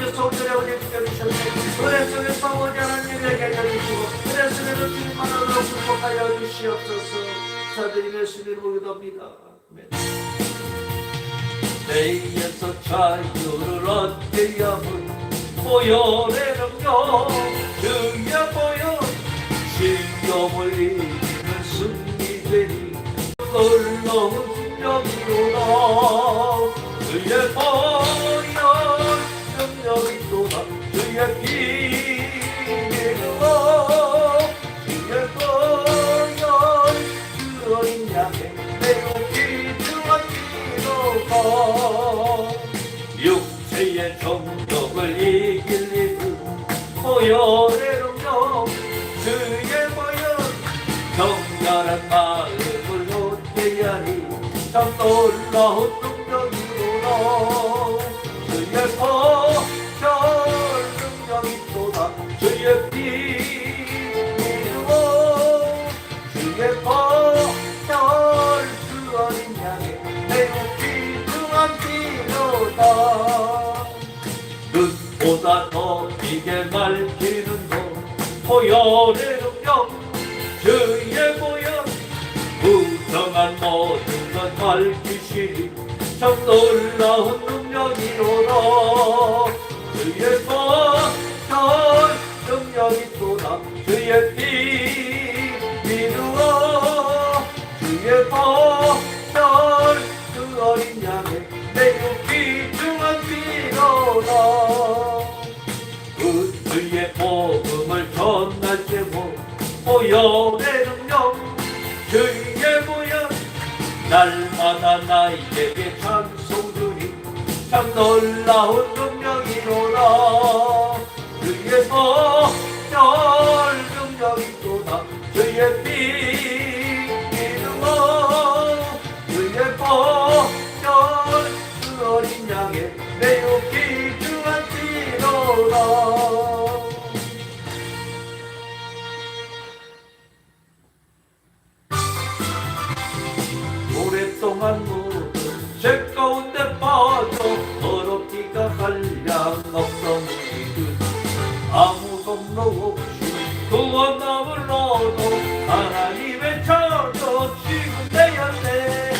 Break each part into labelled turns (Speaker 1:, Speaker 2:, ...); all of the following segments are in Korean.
Speaker 1: 주께서 오늘의 은혜 주께주셨네. 은혜 속에서 오지 하나님에게 알려주시고 은혜 속에서 주님만으로 축복하여 주시옵소서. 사드리며 주님을 기도합니다. 아멘. 내에서 자유를 얻게 하면 보혈의 능력 주의 보혈 신념을 이기는 승리되니 놀라운 능력이로다. 주의 보혈 능력이로다. 주의 비밀로 주의 보혈 그 어린 양의 매우 귀중한 기도가 육체의 정욕을 이길 일은 보혈의 능력 주의 보혈 정결한 마음을 얻게 하니 참 놀라운 능력이로다. 주의 보혈 능력이로다. 주의 비밀로 주의 보혈 그 어린 양의 매우 귀중한 피로다. 눈보다 더 이게 밝히는 것 보혈의 능력 주의 보혈 무성한 모든 것 밝히시니 참 놀라운 능력이로다. 주의 보혈 능력이로다. 주의 비밀로 주의 보혈 그 어린 양의 매우 귀중한 피로다. 그 주의 복음을 전할 때고 보혈의 능력 주의 보혈 날마다 나에게 찬송 주니 참 놀라운 능력이로다. 주의 보혈 능력이로다. 주의 비밀로 주의 보혈 그 어린 양의 매우 귀중한 피로다. 오랫동안 묻은 죄 가운데 빠져 더럽기가 한량 없던 우리들 아무 겁로 없이 구원함을 얻어 하나님의 자녀 지금 내 안에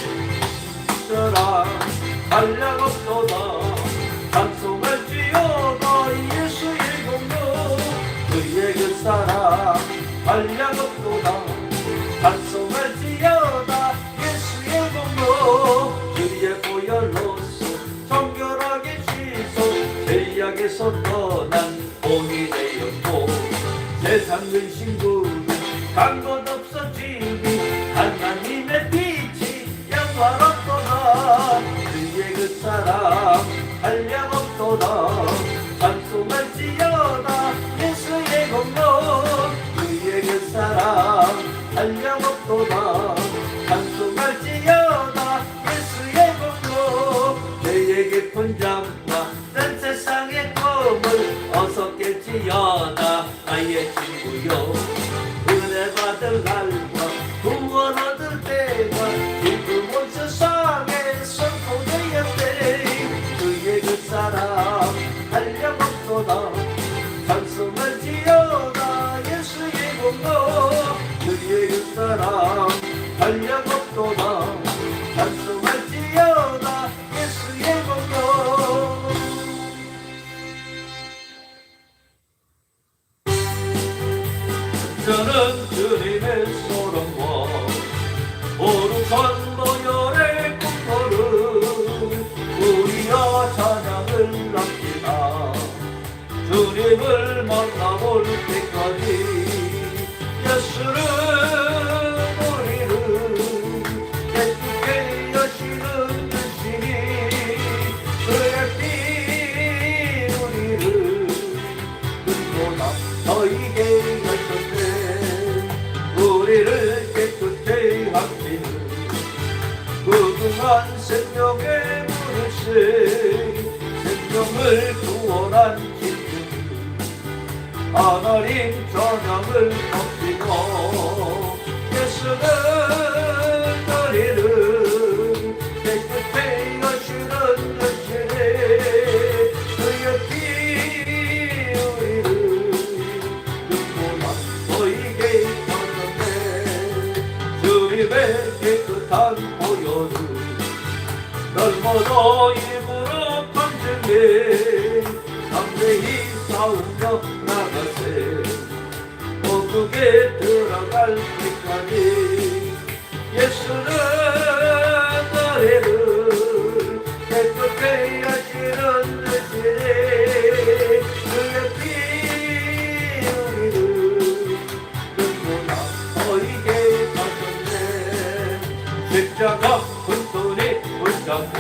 Speaker 1: 있어라. 한량 없도다 찬송할지어다 예수의 공로 그의 그 사랑 한량 없도다 찬송할지어다 예수의 공로 그의 보혈로서 정결하게 씻어 죄악에서 떠난 본이 되었고 세상 근심구는 간 것 없어지니 하나님의 빛이 영화롭도다. 그의 그 사랑 한량 없도다 찬송할지어다 예수의 공로 그의 그 사랑 한량 없도다 찬송할지어다 예수의 공로 죄의 깊은 잠과 난 세상의 꿈을 어서 깰지어다. 나의 친구여 은혜 받을 날과 구원 얻을 때가 지금 온 세상에 선포되었네. 그의 그 사랑 한량 없도다 찬송할지어다 예수의 공로 그의 그 사랑 한량 없도다 찬송할지어다 예수의 공로. 저는 주님의 소름과 거룩한 보혈의 꿈터를 우리야 찬양을 남기다. 주님을 만나볼 때까지 예수는 우리를 깨끗게 여시는 주시니 그의 피 우리를 그리고나 너희에게 우리를 깨끗게 하시는 그동안 생명의 물을 생명을 구원한 기쁨 하나님 전함을 덮이고 예수는 너희를 깨끗게 하시는 것이니 그의 피 나가세 천국에 들어갈 때까지 예수는 너희를 깨끗게 하시는 대신에 그의 피 우리를 눈보라 너희에게 가셨네 십자가 큰손이 붙잡고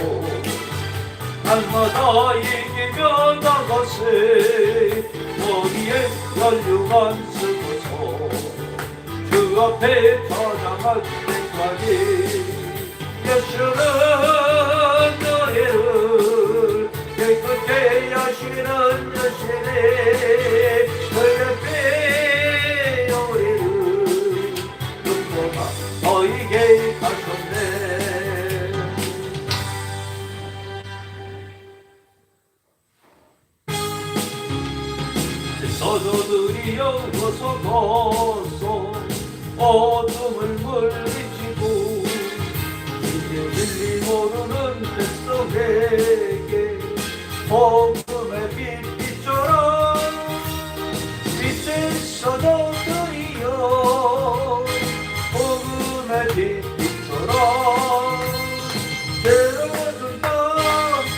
Speaker 1: 날마다 이기며 나가세 머리에 연류관 쓰고서 주 앞에 찬양할 때까지 예수는 너희를 깨끗게 하시는 여신의 그의 피 우리를 눈보라 너희에게 가셨네 서도들이여 어서 벗어 어둠을 물리치고 이제 진리 모르는 백성에게 복음의 빛처럼 빛을 서도들이여 복음의 빛처럼 새로운 날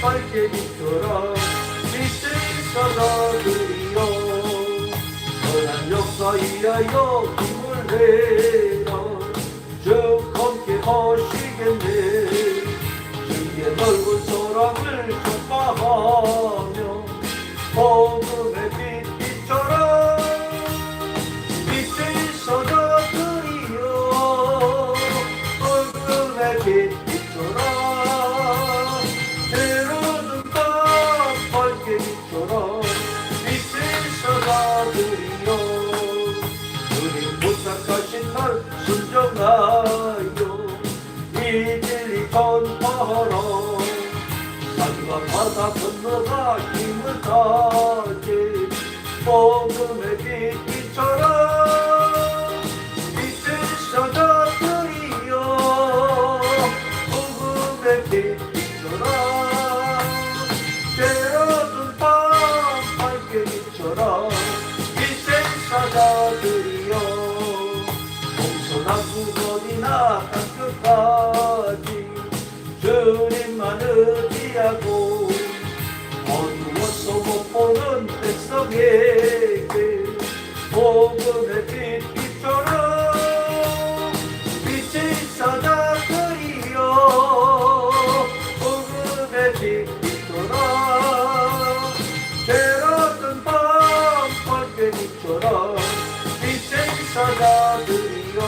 Speaker 1: 밝게 빛처럼 빛을 서도들이여 선한 역사이하여 힘을 내라 쭉 함께 하시겠네 주의 넓은 사랑을 전파하며 복음의 빛처럼 빛을 쏟아드리며 복음의 빛처럼 새로운 밤 밝게 빛처럼 빛을 쏟아드리며 주님 부탁하신 날 순종하여 이 진리 전파하라 산과 바다 건너가 힘을 다해 복음의 빛처럼 빛을 쏟아드리며 복음의 빛처럼 새로운 밤 밝게 빛처럼 빛을 쏟아드리며 공손한 구원이나 땅끝까지 주님만 의지하고 어두워서 못 보는 백성에게 복음의 빛처럼 빛을 쏟아드리며 복음의 빛처럼 새로운 밤 밝게 빛처럼 빛을 쏟아드리며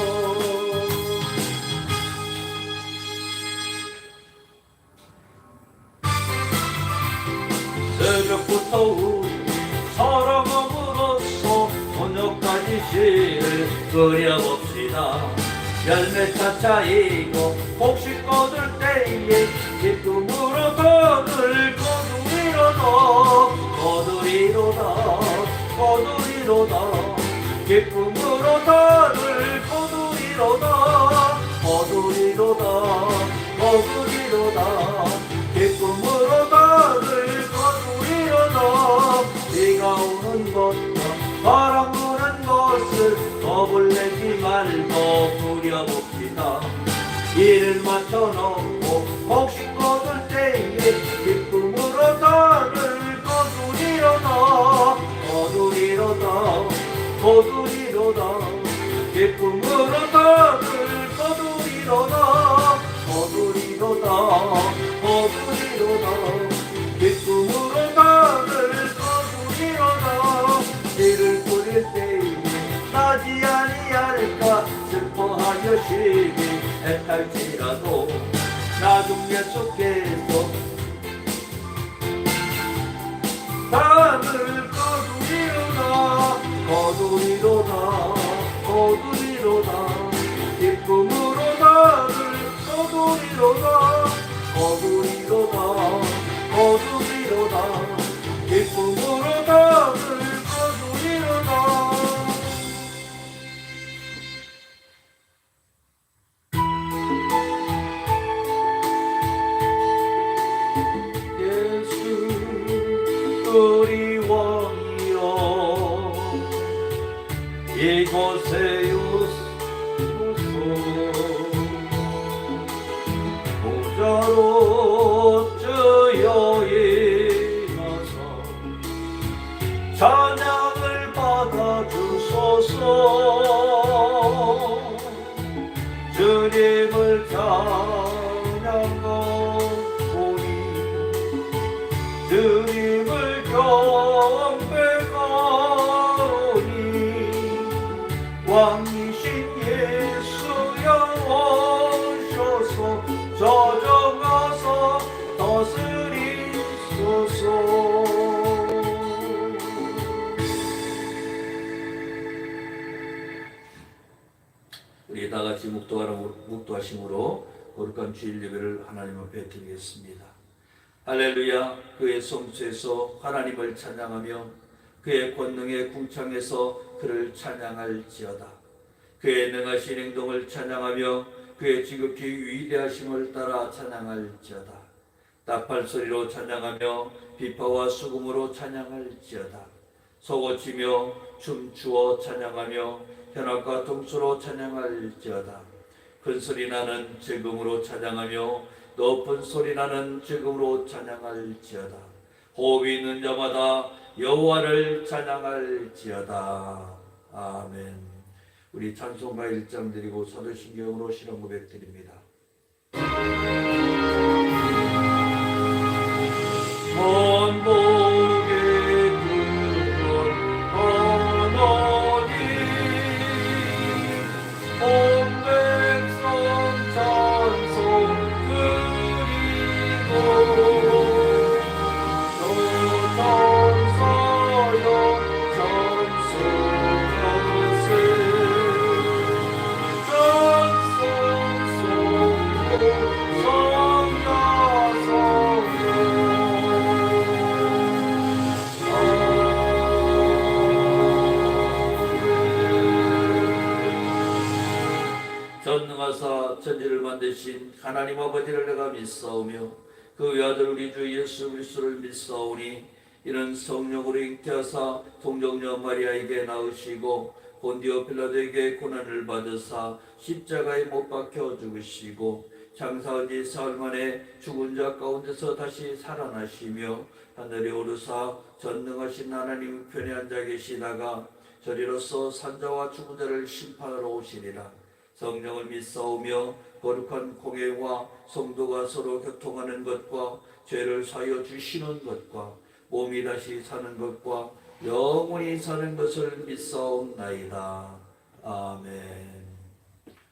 Speaker 1: 새벽부터 우리 사랑함으로써 저녁까지 씨를 끓여봅시다 열매 차차이고 곡식 거둘 때에 기쁨으로 거두리로다 기쁨으로 거두리로다 기쁨으로 거두리로다 비가 오는 것과 바람 부는 것을 겁을 내지 말고 부려봅시다 이를 맞춰놓고 곡식 거둘 때에 기쁨으로 거두리로다 기쁨으로 거두리로다 기쁨으로 거두리로다 이를 뿌릴 때에 나지 아니할까 슬퍼하여 시기 애탈지라도 나중 예수께서 땅을 거두리로다 기쁨으로 나를 거두리로다 기쁨으로 나를 거두리로다 이곳에 오소서. 보좌로 주여 임하사 찬양을 받아주소서. 주님을 찬양하오니 주님을 경배하오니 왕이신 예수여 오셔서 저정하사 다스리소서. 우리 다같이 묵도하심으로 거룩한 주일 예배를 하나님 앞에 드리겠습니다. 할렐루야. 그의 성수에서 하나님을 찬양하며 그의 권능의 궁창에서 그를 찬양할지어다. 그의 능하신 행동을 찬양하며 그의 지극히 위대하심을 따라 찬양할지어다. 나팔 소리로 찬양하며 비파와 수금으로 찬양할지어다. 소고치며 춤추어 찬양하며 현악과 동수로 찬양할지어다. 큰 소리 나는 즐거움으로 찬양하며 높은 소리 나는 즐거움으로 찬양할지어다. 호흡이 있는 자마다 여호와를 찬양할지어다. 아멘. 우리 찬송가 1장 드리고 사도신경으로 신앙 고백 드립니다. 만복의 구원 하나님 온 백성 찬송 그리고 저 천사여 찬송하세. 전능하사 천지를 만드신 하나님 아버지를 내가 믿사오며 그 외아들 우리 주 예수 그리스도를 믿사오니 이는 성령으로 잉태하사 동정녀 마리아에게 낳으시고 본디오 빌라도에게 고난을 받으사 십자가에 못 박혀 죽으시고 장사한 지 사흘 만에 죽은 자 가운데서 다시 살아나시며 하늘에 오르사 전능하신 하나님 편에 앉아 계시다가 저리로서 산자와 죽은 자를 심판하러 오시리라. 성령을 믿사오며 거룩한 공예와 성도가 서로 교통하는 것과 죄를 사하여 주시는 것과 몸이 다시 사는 것과 영원히 사는 것을 믿사옵나이다. 아멘.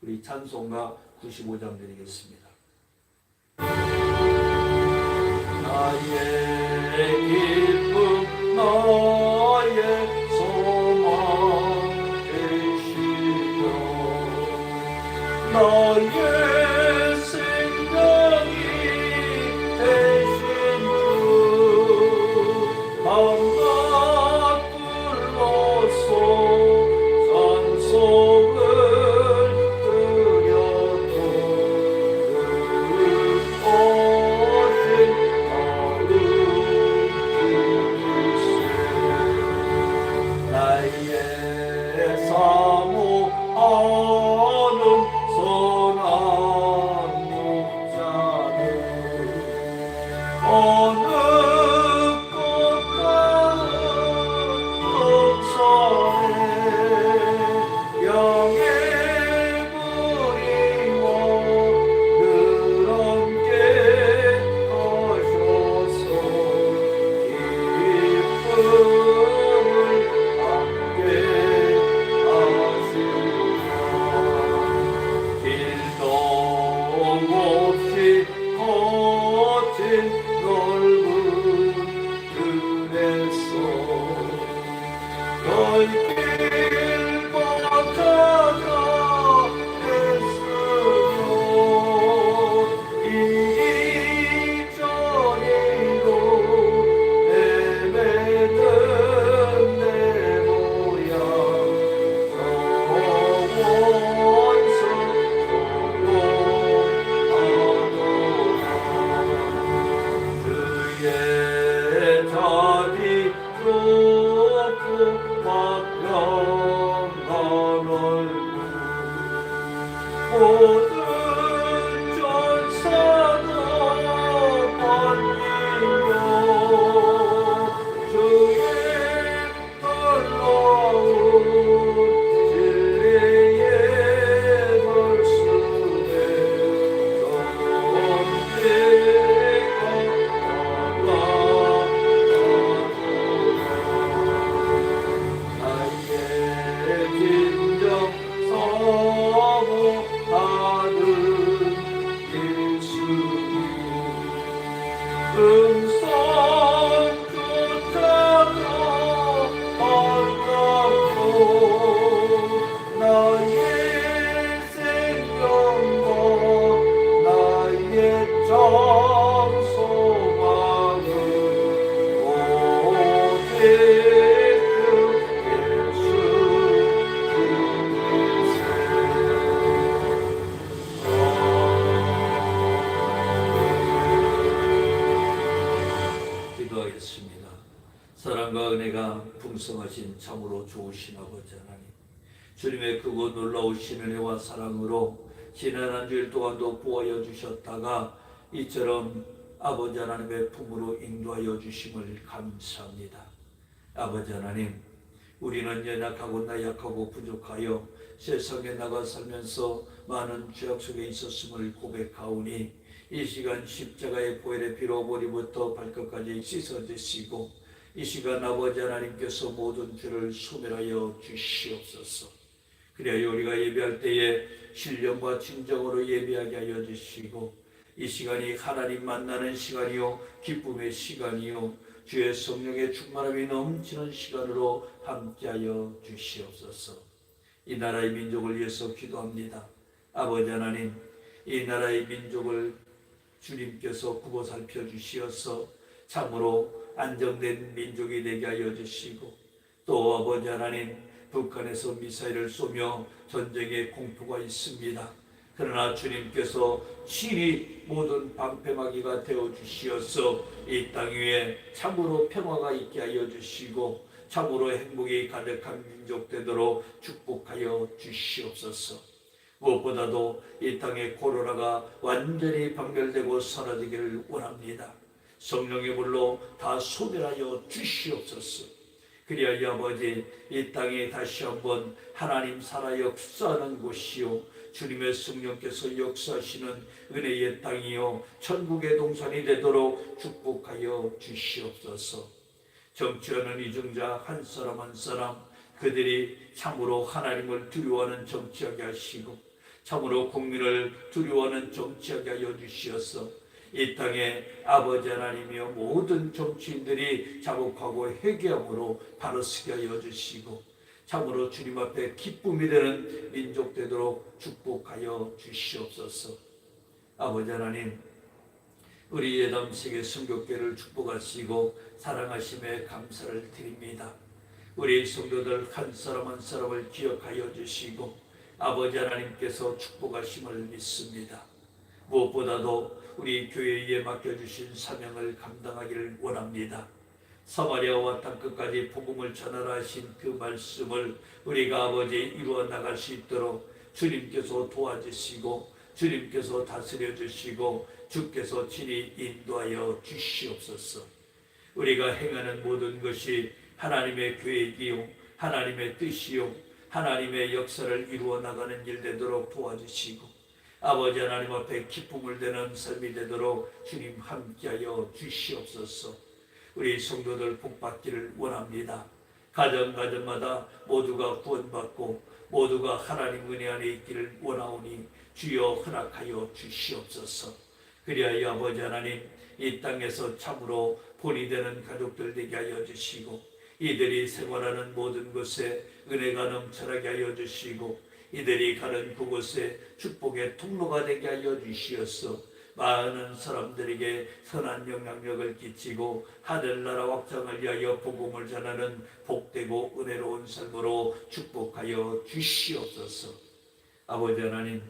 Speaker 1: 우리 찬송가 95장 드리겠습니다. 나의 기쁨 나의 소망 되시며 나의 생명이 되신 주 밤낮 불러서 찬송을 드려도 오신 나를 주시세. 아니라 풍성하신 참으로 좋으신 아버지 하나님, 주님의 크고 놀라우신 은혜와 사랑으로 지난 한 주일 동안도 보호하여 주셨다가 이처럼 아버지 하나님의 품으로 인도하여 주심을 감사합니다. 아버지 하나님, 우리는 연약하고 나약하고 부족하여 세상에 나가 살면서 많은 죄악 속에 있었음을 고백하오니 이 시간 십자가의 보혈의 피로 머리부터 발끝까지 씻어주시고 이 시간 아버지 하나님께서 모든 죄를 소멸하여 주시옵소서. 그래야 우리가 예배할 때에 신령과 진정으로 예배하게 하여 주시고 이 시간이 하나님 만나는 시간이요 기쁨의 시간이요 주의 성령의 충만함이 넘치는 시간으로 함께하여 주시옵소서. 이 나라의 민족을 위해서 기도합니다. 아버지 하나님, 이 나라의 민족을 주님께서 굽어 살펴 주시어서 참으로 안정된 민족이 되게 하여 주시고 또 아버지 하나님, 북한에서 미사일을 쏘며 전쟁의 공포가 있습니다. 그러나 주님께서 친히 모든 방패막이가 되어 주시어서 이 땅 위에 참으로 평화가 있게 하여 주시고 참으로 행복이 가득한 민족 되도록 축복하여 주시옵소서. 무엇보다도 이 땅의 코로나가 완전히 박멸되고 사라지기를 원합니다. 성령의 불로 다 소멸하여 주시옵소서. 그리하여 이 아버지, 이 땅에 다시 한번 하나님 살아 역사하는 곳이요 주님의 성령께서 역사하시는 은혜의 땅이요 천국의 동산이 되도록 축복하여 주시옵소서. 정치하는 이중자 한 사람 한 사람 그들이 참으로 하나님을 두려워하는 정치하게 하시고 참으로 국민을 두려워하는 정치하게 하여 주시어서 이 땅에 아버지 하나님이여 모든 정치인들이 자복하고 회개함으로 바로서게 하여 주시고 참으로 주님 앞에 기쁨이 되는 민족 되도록 축복하여 주시옵소서. 아버지 하나님, 우리 예담세계 선교회를 축복하시고 사랑하심에 감사를 드립니다. 우리 성도들 한 사람 한 사람을 기억하여 주시고 아버지 하나님께서 축복하심을 믿습니다. 무엇보다도 우리 교회에 맡겨주신 사명을 감당하기를 원합니다. 사마리아와 땅끝까지 복음을 전하라 하신 그 말씀을 우리가 아버지 이루어 나갈 수 있도록 주님께서 도와주시고 주님께서 다스려 주시고 주께서 친히 인도하여 주시옵소서. 우리가 행하는 모든 것이 하나님의 계획이요 하나님의 뜻이요 하나님의 역사를 이루어 나가는 일 되도록 도와주시고 아버지 하나님 앞에 기쁨을 되는 삶이 되도록 주님 함께하여 주시옵소서. 우리 성도들 복받기를 원합니다. 가정마다 모두가 구원받고 모두가 하나님 은혜 안에 있기를 원하오니 주여 허락하여 주시옵소서. 그리하여 아버지 하나님, 이 땅에서 참으로 본이 되는 가족들 되게 하여 주시고 이들이 생활하는 모든 곳에 은혜가 넘쳐나게 하여 주시고 이들이 가는 그곳에 축복의 통로가 되게 하여 주시어서 많은 사람들에게 선한 영향력을 끼치고 하늘나라 확장을 위하여 복음을 전하는 복되고 은혜로운 삶으로 축복하여 주시옵소서. 아버지 하나님,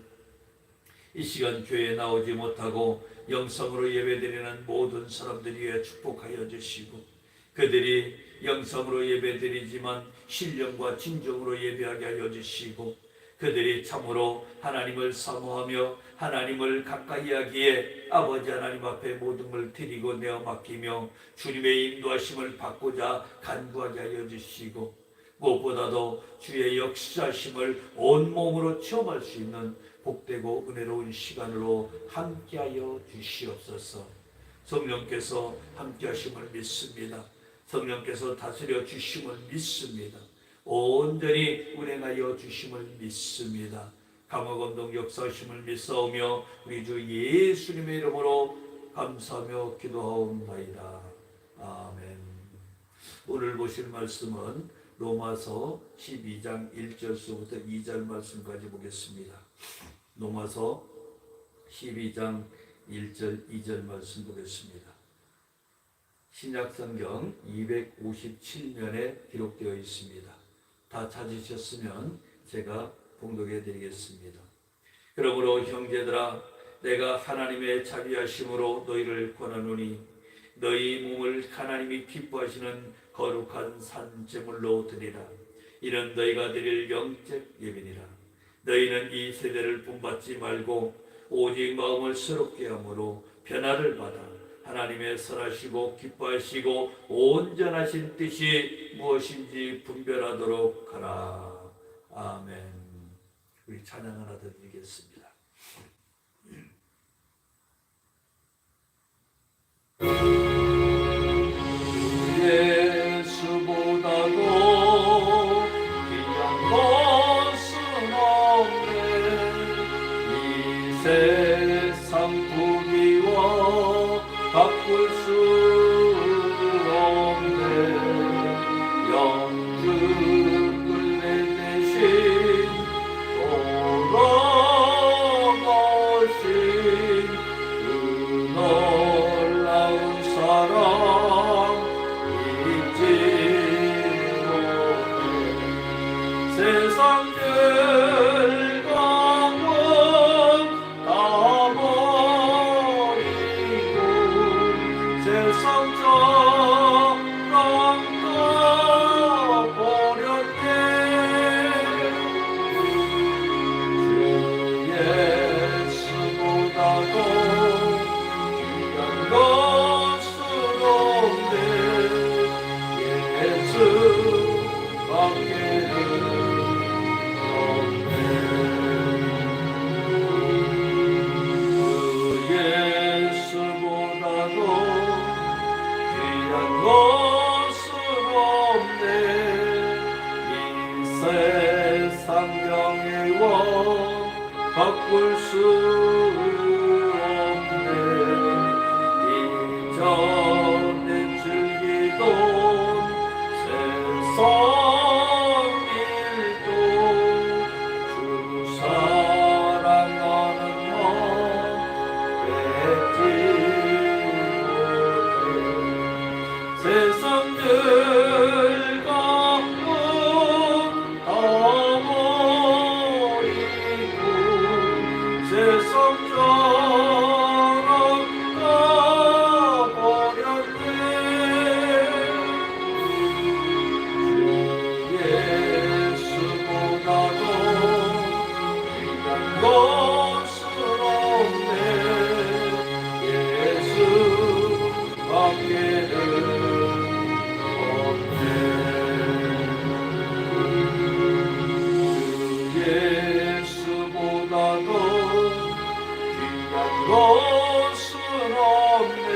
Speaker 1: 이 시간 교회에 나오지 못하고 영성으로 예배드리는 모든 사람들 위해 축복하여 주시고 그들이 영성으로 예배드리지만 신령과 진정으로 예배하게 하여 주시고 그들이 참으로 하나님을 사모하며 하나님을 가까이 하기에 아버지 하나님 앞에 모든 걸 드리고 내어 맡기며 주님의 인도하심을 받고자 간구하게 하여 주시고 무엇보다도 주의 역사심을 온몸으로 체험할 수 있는 복되고 은혜로운 시간으로 함께하여 주시옵소서. 성령께서 함께하심을 믿습니다. 성령께서 다스려 주심을 믿습니다. 온전히 운행하여 주심을 믿습니다. 강화감동 역사하심을 믿사오며 우리 주 예수님의 이름으로 감사하며 기도하옵나이다. 아멘. 오늘 보실 말씀은 로마서 12장 1절서부터 2절 말씀까지 보겠습니다. 로마서 12장 1절 2절 말씀 보겠습니다. 신약성경 257면에 기록되어 있습니다. 다 찾으셨으면 제가 봉독해 드리겠습니다. 그러므로 형제들아, 내가 하나님의 자비하심으로 너희를 권하노니 너희 몸을 하나님이 기뻐하시는 거룩한 산 제물로 드리라. 이는 너희가 드릴 영적 예배니라. 너희는 이 세대를 본받지 말고 오직 마음을 새롭게 함으로 변화를 받아 하나님의 선하시고 기뻐하시고 온전하신 뜻이 무엇인지 분별하도록 하라. 아멘. 우리 찬양 하나 더 드리겠습니다. 예수보다도 귀한 것은 없네. 이 세상 부귀와 바꿀 수 없네. 영광을 내 대신 돌아가신 그 놀라운 사랑 잊지 못해. 세상 열강은 다 버리고 세상 자랑 다 버렸네. 주 예수보다도 귀한 것은 없네. 예수밖에는 바꿀 수 없네. 이전에 즐기던 세상 일도 주 사랑하는 마음 뺏지 못해. 세상 것은 없네.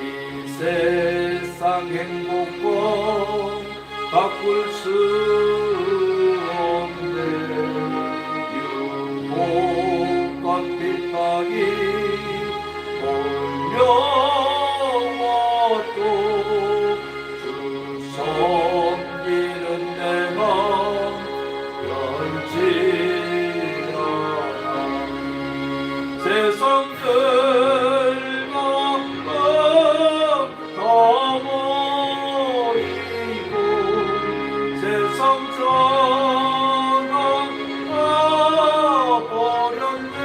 Speaker 1: 이 세상 행복과 바꿀 수 없네. 유혹과 핍박이 몰려와도 주 섬기는 내 맘 변치 세상 열망과 다 버리고 세상 자랑 다 버렸네.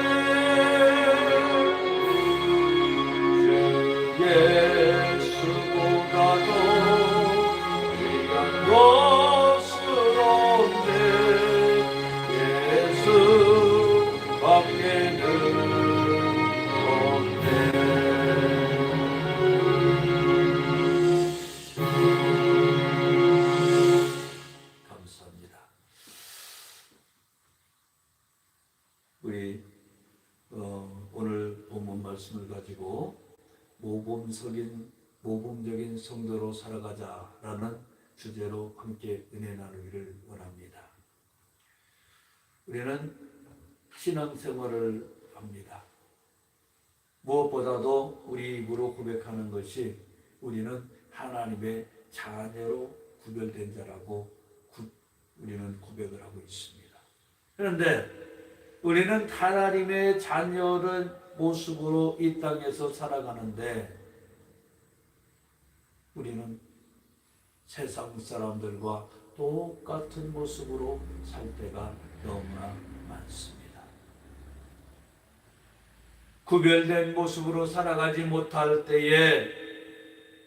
Speaker 1: 주 예수보다도 귀한 것은 없네. 예수 밖에는 우리 오늘 본문 말씀을 가지고 모범적인 성도로 살아가자라는 주제로 함께 은혜 나누기를 원합니다. 우리는 신앙생활을 합니다. 무엇보다도 우리 입으로 고백하는 것이 우리는 하나님의 자녀로 구별된 자라고 우리는 고백을 하고 있습니다. 그런데 우리는 하나님의 자녀의 모습으로 이 땅에서 살아가는데 우리는 세상 사람들과 똑같은 모습으로 살 때가 너무나 많습니다. 구별된 모습으로 살아가지 못할 때에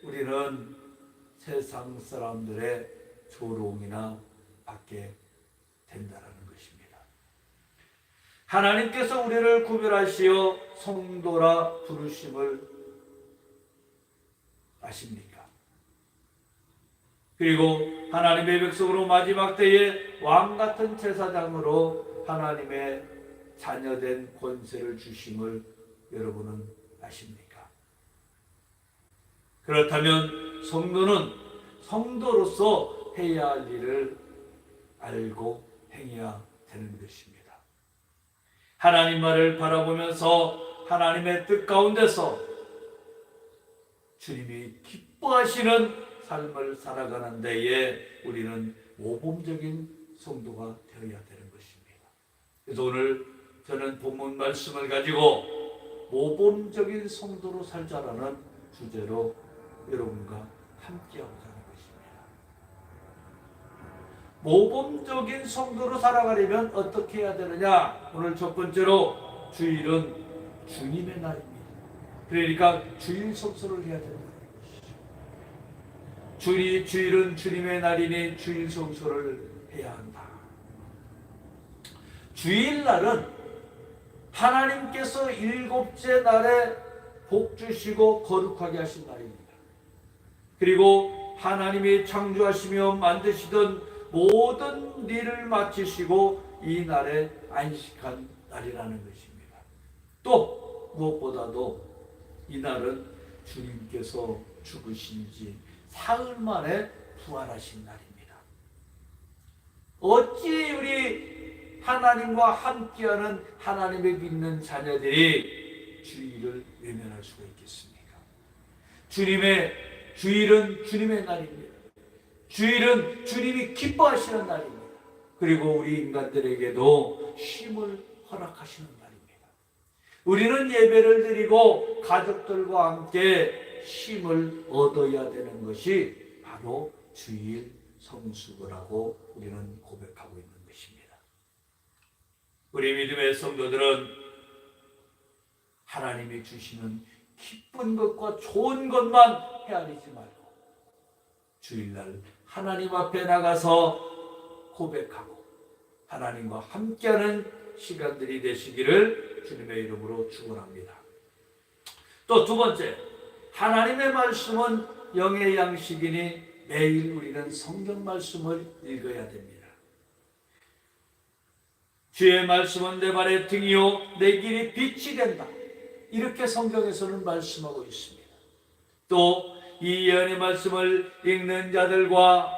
Speaker 1: 우리는 세상 사람들의 조롱이나 받게 된다라는 것입니다. 하나님께서 우리를 구별하시어 성도라 부르심을 아십니까? 그리고 하나님의 백성으로 마지막 때에 왕같은 제사장으로 하나님의 자녀된 권세를 주심을 여러분은 아십니까? 그렇다면 성도는 성도로서 해야 할 일을 알고 행해야 되는 것입니다. 하나님 말을 바라보면서 하나님의 뜻 가운데서 주님이 기뻐하시는 삶을 살아가는 데에 우리는 모범적인 성도가 되어야 되는 것입니다. 그래서 오늘 저는 본문 말씀을 가지고 모범적인 성도로 살자라는 주제로 여러분과 함께하고자 하는 것입니다. 모범적인 성도로 살아가려면 어떻게 해야 되느냐? 오늘 첫 번째로 주일은 주님의 날입니다. 그러니까 주일 성수를 해야 된다는 것이죠. 주일은 주님의 날이니 주일 성수를 해야 한다. 주일날은 하나님께서 일곱째 날에 복 주시고 거룩하게 하신 날입니다. 그리고 하나님이 창조하시며 만드시던 모든 일을 마치시고 이 날에 안식한 날이라는 것입니다. 또 무엇보다도 이 날은 주님께서 죽으신 지 사흘 만에 부활하신 날입니다. 어찌 우리 하나님과 함께하는 하나님의 믿는 자녀들이 주일을 외면할 수가 있겠습니까? 주일은 주님의 날입니다. 주일은 주님이 기뻐하시는 날입니다. 그리고 우리 인간들에게도 쉼을 허락하시는 날입니다. 우리는 예배를 드리고 가족들과 함께 쉼을 얻어야 되는 것이 바로 주일 성수거라고 우리는 고백하고 있는 것입니다. 우리 믿음의 성도들은 하나님이 주시는 기쁜 것과 좋은 것만 헤아리지 말고 주일날 하나님 앞에 나가서 고백하고 하나님과 함께하는 시간들이 되시기를 주님의 이름으로 축원합니다. 또 두 번째, 하나님의 말씀은 영의 양식이니 매일 우리는 성경 말씀을 읽어야 됩니다. 주의 말씀은 내 발의 등이요 내 길이 빛이 된다. 이렇게 성경에서는 말씀하고 있습니다. 또 이 예언의 말씀을 읽는 자들과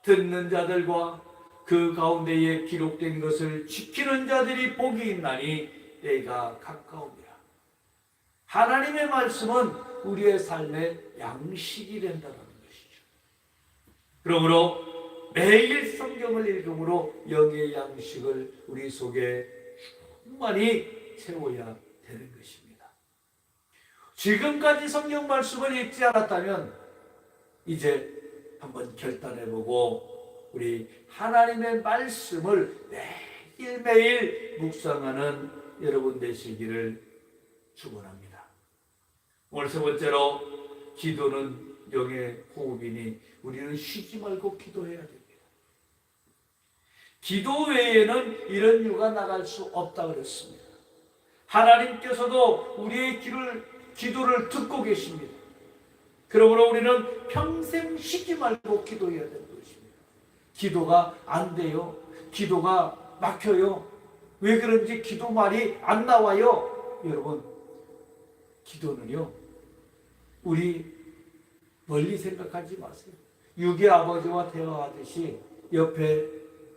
Speaker 1: 듣는 자들과 그 가운데에 기록된 것을 지키는 자들이 복이 있나니 때가 가까우니라. 하나님의 말씀은 우리의 삶의 양식이 된다는 것이죠. 그러므로 매일 성경을 읽음으로 영의 양식을 우리 속에 충만히 채워야 되는 것입니다. 지금까지 성경 말씀을 읽지 않았다면 이제 한번 결단해보고 우리 하나님의 말씀을 매일매일 묵상하는 여러분 되시기를 축원합니다. 오늘 세 번째로 기도는 영의 호흡이니 우리는 쉬지 말고 기도해야 됩니다. 기도 외에는 이런 유가 나갈 수 없다 그랬습니다. 하나님께서도 우리의 기도를 듣고 계십니다. 그러므로 우리는 평생 쉬지 말고 기도해야 되는 것입니다. 기도가 안 돼요. 기도가 막혀요. 왜 그런지 기도 말이 안 나와요. 여러분, 기도는요, 우리 멀리 생각하지 마세요. 육의 아버지와 대화하듯이 옆에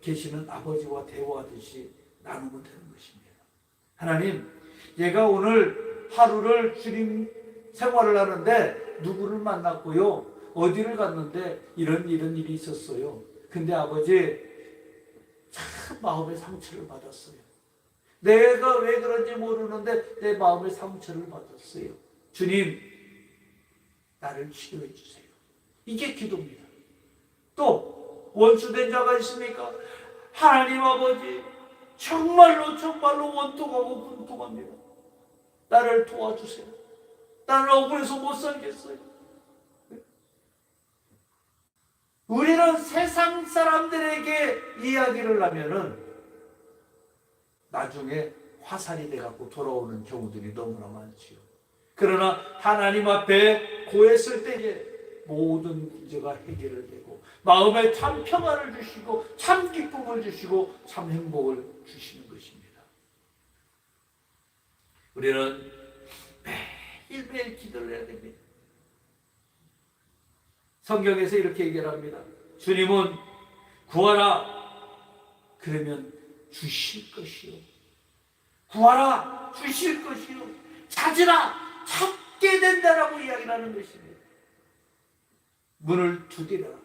Speaker 1: 계시는 아버지와 대화하듯이 나누면 되는 것입니다. 하나님, 얘가 오늘 하루를 주님 생활을 하는데 누구를 만났고요, 어디를 갔는데 이런 일이 있었어요. 근데 아버지 참 마음의 상처를 받았어요. 내가 왜 그런지 모르는데 내 마음의 상처를 받았어요. 주님, 나를 치료해 주세요. 이게 기도입니다. 또 원수된 자가 있습니까? 하나님 아버지, 정말로 원통하고 분통합니다. 나를 도와주세요. 나는 억울해서 못 살겠어요. 우리는 세상 사람들에게 이야기를 하면은 나중에 화살이 돼갖고 돌아오는 경우들이 너무나 많지요. 그러나 하나님 앞에 고했을 때에 모든 문제가 해결되고 마음에 참 평안을 주시고 참 기쁨을 주시고 참 행복을 주시는 것입니다. 우리는 매일매일 기도를 해야 됩니다. 성경에서 이렇게 얘기를 합니다. 주님은 구하라 그러면 주실 것이요, 구하라 주실 것이요, 찾으라 찾게 된다라고 이야기를 하는 것입니다. 문을 두드려라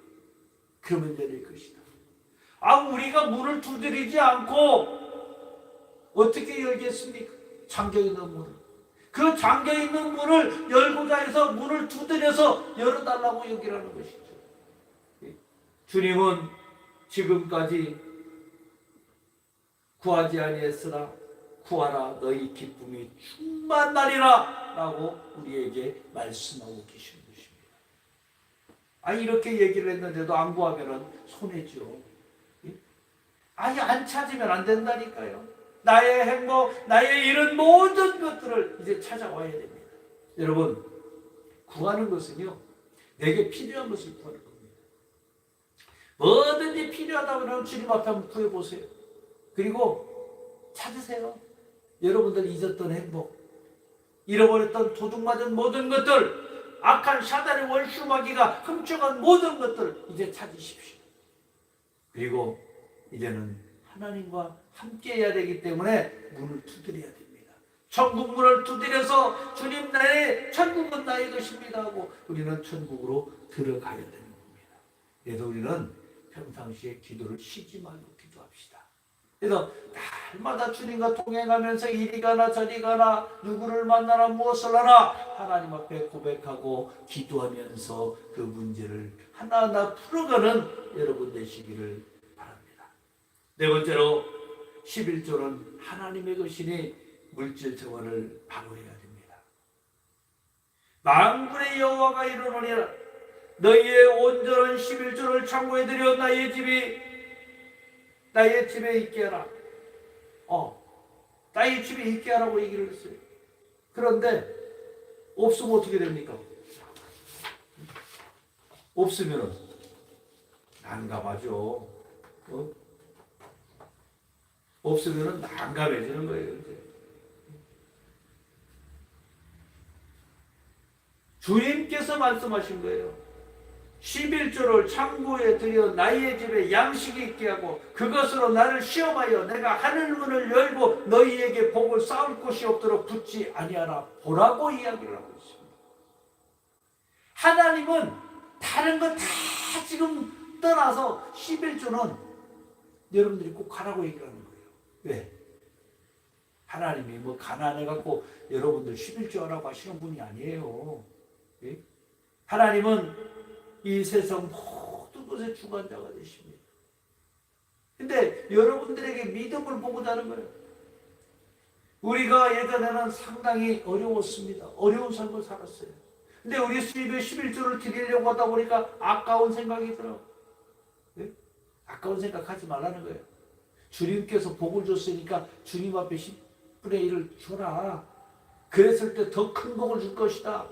Speaker 1: 그러면 열릴 것이다. 우리가 문을 두드리지 않고 어떻게 열겠습니까? 잠겨있는 문을. 그 잠겨있는 문을 열고자 해서 문을 두드려서 열어달라고 얘기하는 것이죠. 주님은 지금까지 구하지 아니했으나 구하라 너희 기쁨이 충만하리라 라고 우리에게 말씀하고 계시는 것입니다. 이렇게 얘기를 했는데도 안 구하면 손해죠. 안 찾으면 안 된다니까요. 나의 행복, 나의 이런 모든 것들을 이제 찾아와야 됩니다. 여러분, 구하는 것은요, 내게 필요한 것을 구하는 겁니다. 뭐든지 필요하다고 하면 주님 앞에 한번 구해보세요. 그리고 찾으세요. 여러분들 잊었던 행복, 잃어버렸던 도둑맞은 모든 것들, 악한 사단의 원수마귀가 훔쳐간 모든 것들 이제 찾으십시오. 그리고 이제는 하나님과 함께 해야 되기 때문에 문을 두드려야 됩니다. 천국 문을 두드려서 주님 나의 천국은 나의 것입니다 하고 우리는 천국으로 들어가야 되는 겁니다. 그래서 우리는 평상시에 기도를 쉬지 말고 기도합시다. 그래서 날마다 주님과 동행하면서 이리 가나 저리 가나 누구를 만나나 무엇을 하나 하나님 앞에 고백하고 기도하면서 그 문제를 하나하나 풀어가는 여러분 되시기를 바랍니다. 네 번째로 11조는 하나님의 것이니 물질 정원을 방어해야 됩니다. 만군의 여호와가 이르노니라 너희의 온전한 11조를 창고에 들여 나의 집에 있게 하라. 나의 집에 있게 하라고 얘기를 했어요. 그런데 없으면 어떻게 됩니까? 없으면 난감하죠. 없으면 난감해지는 거예요. 이제. 주님께서 말씀하신 거예요. 11조를 창고에 들여 나의 집에 양식이 있게 하고 그것으로 나를 시험하여 내가 하늘 문을 열고 너희에게 복을 쌓을 곳이 없도록 붙지 아니하라 보라고 이야기를 하고 있습니다. 하나님은 다른 거 다 지금 떠나서 11조는 여러분들이 꼭 가라고 얘기를 하는 거예요. 왜? 하나님이 가난해갖고 여러분들 11조 하라고 하시는 분이 아니에요. 예? 하나님은 이 세상 모든 것의 주관자가 되십니다. 근데 여러분들에게 믿음을 보고자 하는 거예요. 우리가 예전에는 상당히 어려웠습니다. 어려운 삶을 살았어요. 근데 우리 수입에 11조를 드리려고 하다 보니까 아까운 생각이 들어. 네? 아까운 생각하지 말라는 거예요. 주님께서 복을 줬으니까 주님 앞에 10분의 1을 줘라. 그랬을 때 더 큰 복을 줄 것이다.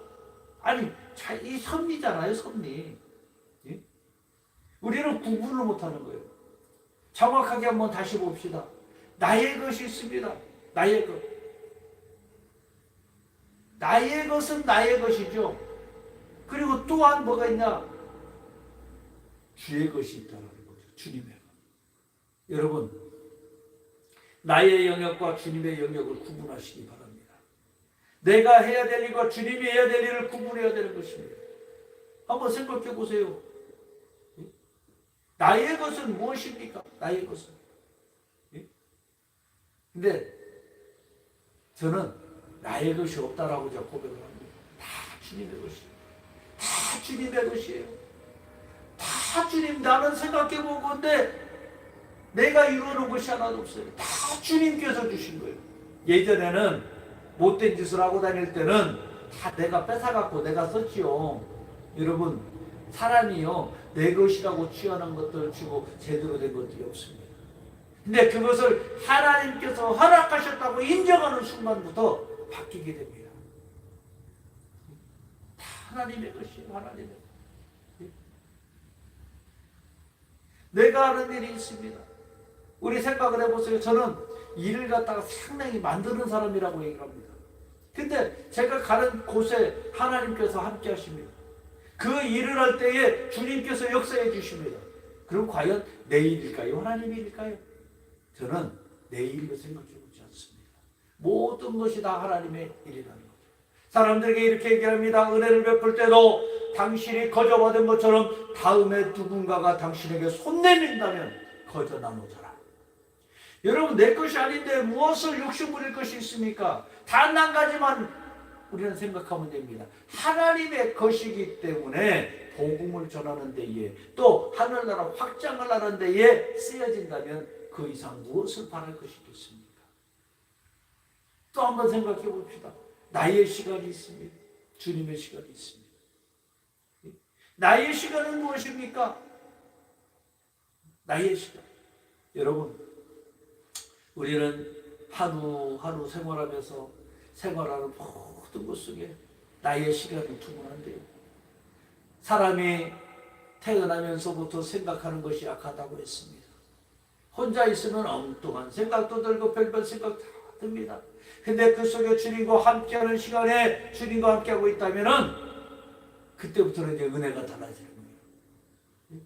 Speaker 1: 아니, 이 섭리잖아요, 섭리. 예? 우리는 구분을 못하는 거예요. 정확하게 한번 다시 봅시다. 나의 것이 있습니다. 나의 것. 나의 것은 나의 것이죠. 그리고 또한 뭐가 있냐? 주의 것이 있다는 거죠. 주님의 것. 여러분, 나의 영역과 주님의 영역을 구분하시기 바랍니다. 내가 해야 될 일과 주님이 해야 될 일을 구분해야 되는 것입니다. 한번 생각해 보세요. 나의 것은 무엇입니까? 나의 것은. 근데 저는 나의 것이 없다라고 제가 고백을 합니다. 다 주님의 것이에요. 다 주님의 것이에요. 다 주님. 나는 생각해 본 건데 내가 이루는 것이 하나도 없어요. 다 주님께서 주신 거예요. 예전에는 못된 짓을 하고 다닐 때는 다 내가 뺏어갖고 내가 썼지요. 여러분,
Speaker 2: 사람이요, 내 것이라고 취하는 것들을 주고 제대로 된 것들이 없습니다. 근데 그것을 하나님께서 허락하셨다고 인정하는 순간부터 바뀌게 됩니다. 다 하나님의 것이에요. 하나님의 것. 내가 하는 일이 있습니다. 우리 생각을 해보세요. 저는 일을 갖다가 상당히 만드는 사람이라고 얘기를 합니다. 근데 제가 가는 곳에 하나님께서 함께 하십니다. 그 일을 할 때에 주님께서 역사해 주십니다. 그럼 과연 내 일일까요? 하나님의 일일까요? 저는 내 일로 생각해 보지 않습니다. 모든 것이 다 하나님의 일이라는 거죠. 사람들에게 이렇게 얘기합니다. 은혜를 베풀 때도 당신이 거저받은 것처럼 다음에 누군가가 당신에게 손 내민다면 거저 나누어라. 여러분, 내 것이 아닌데 무엇을 욕심 부릴 것이 있습니까? 단 한 가지만 우리는 생각하면 됩니다. 하나님의 것이기 때문에 복음을 전하는 데에 또 하늘나라 확장을 하는 데에 쓰여진다면 그 이상 무엇을 바랄 것이 있겠습니까? 또 한번 생각해 봅시다. 나의 시간이 있습니다. 주님의 시간이 있습니다. 나의 시간은 무엇입니까? 나의 시간. 여러분, 우리는 하루하루 생활하면서 생활하는 모든 것 속에 나의 시간은 충분한데요. 사람이 태어나면서부터 생각하는 것이 약하다고 했습니다. 혼자 있으면 엉뚱한 생각도 들고 별별 생각 다 듭니다. 근데 그 속에 주님과 함께하는 시간에 주님과 함께하고 있다면은 그때부터는 이제 은혜가 달라지는 거예요.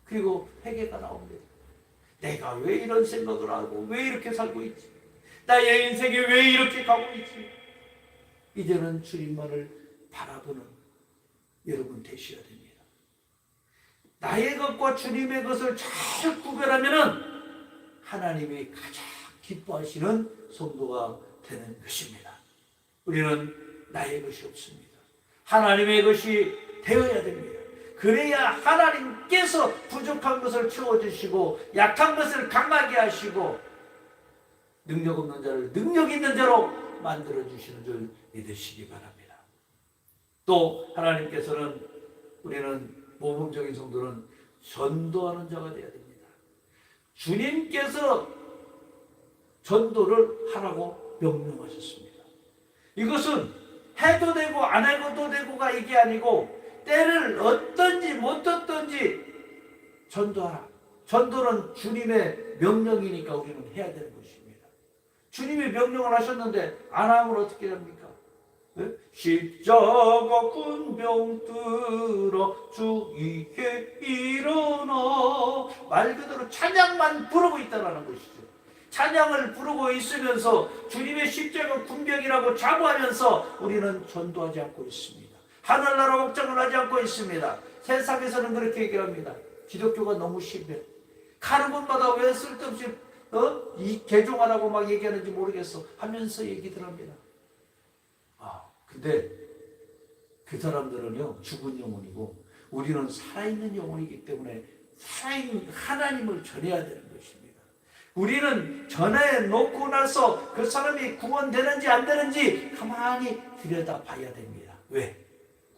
Speaker 2: 그리고 회개가 나옵니다. 내가 왜 이런 생각을 하고 왜 이렇게 살고 있지? 나의 인생이 왜 이렇게 가고 있지? 이제는 주님만을 바라보는 여러분 되셔야 됩니다. 나의 것과 주님의 것을 잘 구별하면은 하나님이 가장 기뻐하시는 성도가 되는 것입니다. 우리는 나의 것이 없습니다. 하나님의 것이 되어야 됩니다. 그래야 하나님께서 부족한 것을 채워주시고 약한 것을 강하게 하시고 능력 없는 자를 능력 있는 자로 만들어주시는 줄 믿으시기 바랍니다. 또 하나님께서는 우리는 모범적인 성도는 전도하는 자가 되어야 됩니다. 주님께서 전도를 하라고 명령하셨습니다. 이것은 해도 되고 안 해도 되고가 이게 아니고 때를 어떤지 못 어떤지 전도하라. 전도는 주님의 명령이니까 우리는 해야 되는 것입니다. 주님이 명령을 하셨는데 안 하면 어떻게 됩니까? 네? 십자가 군병 들어 주의에 일어나 말 그대로 찬양만 부르고 있다는 것이죠. 찬양을 부르고 있으면서 주님의 십자가 군병이라고 자부하면서 우리는 전도하지 않고 있습니다. 하늘나라 확장을 하지 않고 있습니다. 세상에서는 그렇게 얘기를 합니다. 기독교가 너무 심해. 가는 곳마다 왜 쓸데없이 이 개종하라고 막 얘기하는지 모르겠어 하면서 얘기들 합니다. 근데 그 사람들은요 죽은 영혼이고 우리는 살아있는 영혼이기 때문에 살아있는 하나님을 전해야 되는 것입니다. 우리는 전해 놓고 나서 그 사람이 구원되는지 안 되는지 가만히 들여다봐야 됩니다. 왜?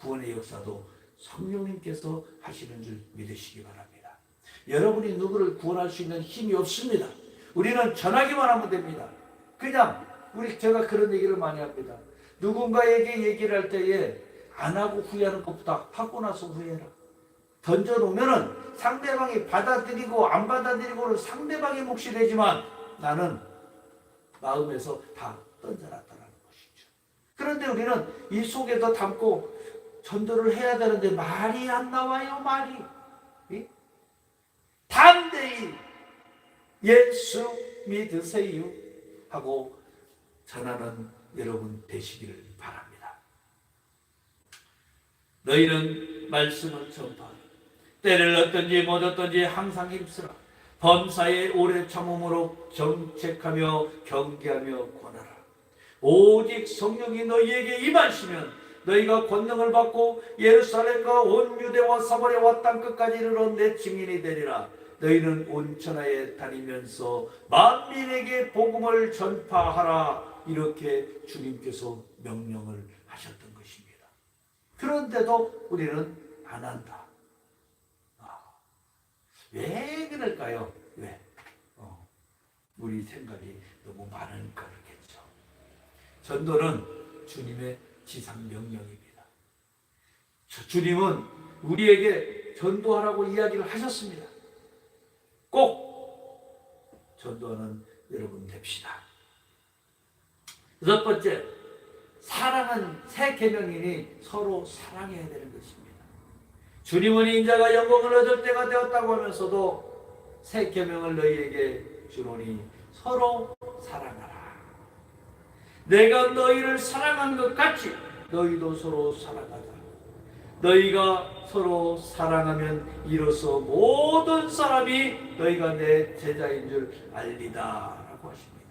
Speaker 2: 구원의 역사도 성령님께서 하시는 줄 믿으시기 바랍니다. 여러분이 누구를 구원할 수 있는 힘이 없습니다. 우리는 전하기만 하면 됩니다. 그냥 제가 그런 얘기를 많이 합니다. 누군가에게 얘기를 할 때에 안 하고 후회하는 것보다 하고 나서 후회해라. 던져놓으면은 상대방이 받아들이고 안 받아들이고는 상대방의 몫이 되지만 나는 마음에서 다 던져놨다는 것이죠. 그런데 우리는 이 속에도 담고 전도를 해야 되는데 말이 안 나와요. 말이. 담대히 예수 믿으세요 하고 전하는 여러분 되시기를 바랍니다. 너희는 말씀을 전파하라. 때를 얻든지 못 얻든지 항상 힘쓰라. 범사에 오래 참음으로 정책하며 경계하며 권하라. 오직 성령이 너희에게 임하시면 너희가 권능을 받고 예루살렘과 온 유대와 사마리아와 땅끝까지 이르러 내 증인이 되리라. 너희는 온 천하에 다니면서 만민에게 복음을 전파하라. 이렇게 주님께서 명령을 하셨던 것입니다. 그런데도 우리는 안 한다. 될까요? 왜? 우리 생각이 너무 많으니까 그렇겠죠. 전도는 주님의 지상 명령입니다. 주님은 우리에게 전도하라고 이야기를 하셨습니다. 꼭 전도하는 여러분 됩시다. 여섯 번째, 사랑은 새 계명이니 서로 사랑해야 되는 것입니다. 주님은 인자가 영광을 얻을 때가 되었다고 하면서도 새 계명을 너희에게 주노니 서로 사랑하라. 내가 너희를 사랑한 것 같이 너희도 서로 사랑하자. 너희가 서로 사랑하면 이로써 모든 사람이 너희가 내 제자인 줄 알리다 라고 하십니다.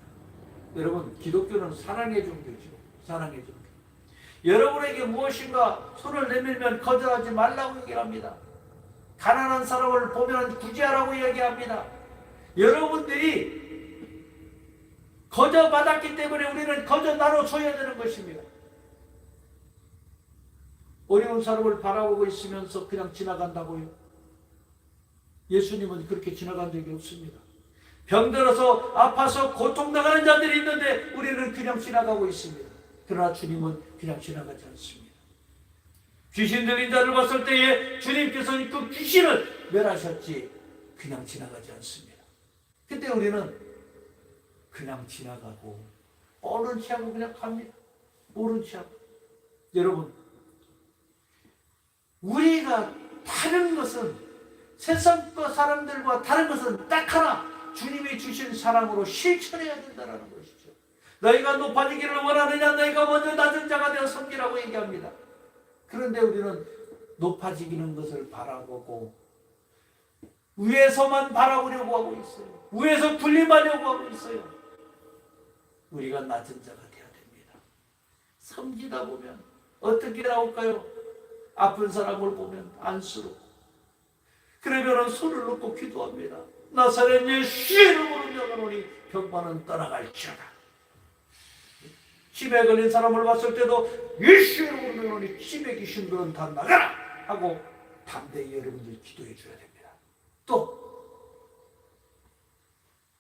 Speaker 2: 여러분, 기독교는 사랑의 종교죠. 사랑의 종교. 여러분에게 무엇인가 손을 내밀면 거절하지 말라고 얘기합니다. 가난한 사람을 보면 구제하라고 얘기합니다. 여러분들이 거저 받았기 때문에 우리는 거저 나눠줘야 되는 것입니다. 어려운 사람을 바라보고 있으면서 그냥 지나간다고요? 예수님은 그렇게 지나간 적이 없습니다. 병들어서 아파서 고통당하는 자들이 있는데 우리는 그냥 지나가고 있습니다. 그러나 주님은 그냥 지나가지 않습니다. 귀신 들린 자를 봤을 때에 주님께서는 그 귀신을 멸하셨지 그냥 지나가지 않습니다. 근데 우리는 그냥 지나가고 모른 체하고 그냥 갑니다. 모른 체하고. 여러분, 우리가 다른 것은 세상 사람들과 다른 것은 딱 하나, 주님이 주신 사랑으로 실천해야 된다는 것이죠. 너희가 높아지기를 원하느냐? 너희가 먼저 낮은 자가 되어 섬기라고 얘기합니다. 그런데 우리는 높아지기는 것을 바라보고 위에서만 바라보려고 하고 있어요. 위에서 군림하려고 하고 있어요. 우리가 낮은 자가 되어야 됩니다. 섬기다 보면 어떻게 나올까요? 아픈 사람을 보면 안쓰럽고, 그러면 손을 놓고 기도합니다. 나사렛 예수의 이름으로 명하노니 병만은 떠나갈지어다. 치매 걸린 사람을 봤을 때도 예수의 이름으로 명하노니 치매 귀신들은 다 나가라 하고 담대히 여러분들 기도해 줘야 됩니다. 또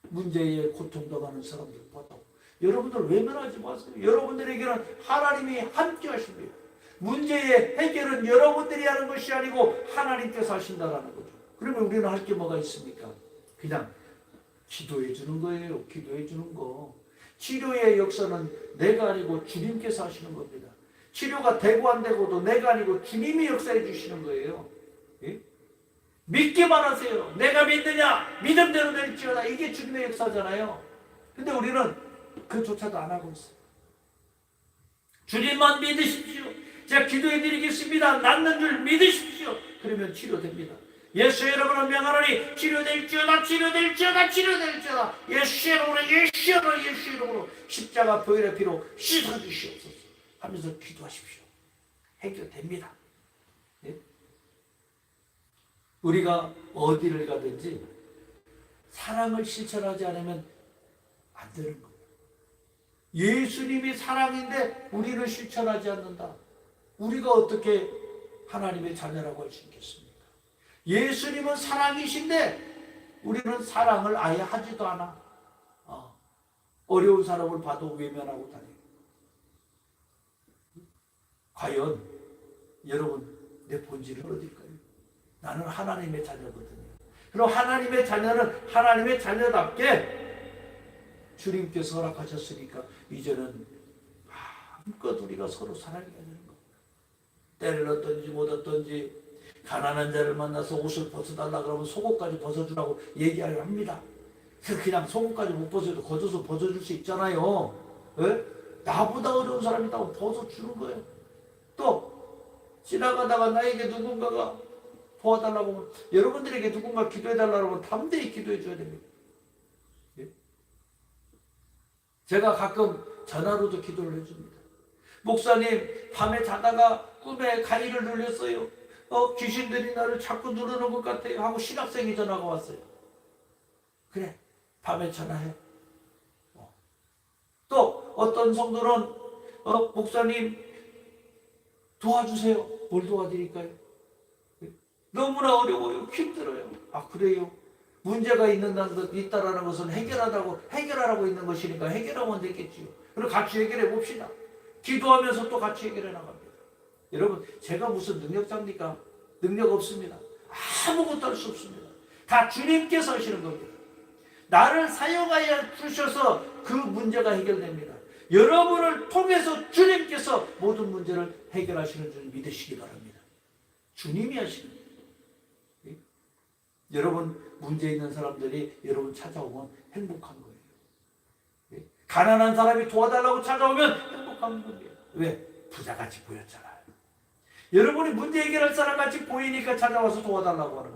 Speaker 2: 문제에 고통당하는 사람들 봐도 여러분들 외면하지 마세요. 여러분들에게는 하나님이 함께 하십니다. 문제의 해결은 여러분들이 하는 것이 아니고 하나님께서 하신다는 거죠. 그러면 우리는 할 게 뭐가 있습니까? 그냥 기도해 주는 거예요. 기도해 주는 거. 치료의 역사는 내가 아니고 주님께서 하시는 겁니다. 치료가 되고 안 되고도 내가 아니고 주님이 역사해 주시는 거예요. 예? 믿기만 하세요. 내가 믿느냐? 믿음대로 될지어다. 이게 주님의 역사잖아요. 근데 우리는 그조차도 안 하고 있어요. 주님만 믿으십시오. 제가 기도해 드리겠습니다. 낫는 줄 믿으십시오. 그러면 치료됩니다. 예수의 이름으로 명하노니 치료될지어다. 치료될지어다. 치료될지어다. 예수의 이름으로 예수의 이름으로 예수의 이름으로 십자가 보혈의 피로 씻어주시옵소서 하면서 기도하십시오. 해결됩니다. 예? 우리가 어디를 가든지 사랑을 실천하지 않으면 안 되는 겁니다. 예수님이 사랑인데 우리는 실천하지 않는다. 우리가 어떻게 하나님의 자녀라고 할 수 있겠습니까? 예수님은 사랑이신데 우리는 사랑을 아예 하지도 않아. 어려운 사람을 봐도 외면하고 다니고. 과연 여러분, 내 본질은 어딜까요? 나는 하나님의 자녀거든요. 그럼 하나님의 자녀는 하나님의 자녀답게 주님께서 허락하셨으니까 이제는 마음껏 우리가 서로 사랑해야 되는 겁니다. 때를 얻든지 못 얻든지 가난한 자를 만나서 옷을 벗어달라 그러면 속옷까지 벗어주라고 얘기하려 합니다. 그냥 속옷까지 못 벗어도 걷어서 벗어줄 수 있잖아요. 예? 나보다 어려운 사람이 있다고 벗어주는 거예요. 또 지나가다가 나에게 누군가가 도와달라고 하면, 여러분들에게 누군가 기도해달라고 하면 담대히 기도해 줘야 됩니다. 예? 제가 가끔 전화로도 기도를 해줍니다. 목사님, 밤에 자다가 꿈에 가위를 눌렸어요. 귀신들이 나를 자꾸 누르는 것 같아요 하고 신학생이 전화가 왔어요. 그래, 밤에 전화해. 또 어떤 성도는 목사님 도와주세요. 뭘 도와드릴까요? 너무나 어려워요. 힘들어요. 아, 그래요? 문제가 있다라는 것은 해결하라고 있는 것이니까 해결하면 되겠지요. 그럼 같이 해결해 봅시다. 기도하면서 또 같이 해결해 나갑니다. 여러분, 제가 무슨 능력자입니까? 능력 없습니다. 아무것도 할 수 없습니다. 다 주님께서 하시는 겁니다. 나를 사용하여 주셔서 그 문제가 해결됩니다. 여러분을 통해서 주님께서 모든 문제를 해결하시는 줄 믿으시기 바랍니다. 주님이 하시는 거예요. 여러분, 문제 있는 사람들이 여러분 찾아오면 행복한 거예요. 가난한 사람이 도와달라고 찾아오면 행복한 겁니다. 왜? 부자같이 보였잖아요. 여러분이 문제 해결할 사람같이 보이니까 찾아와서 도와달라고 하는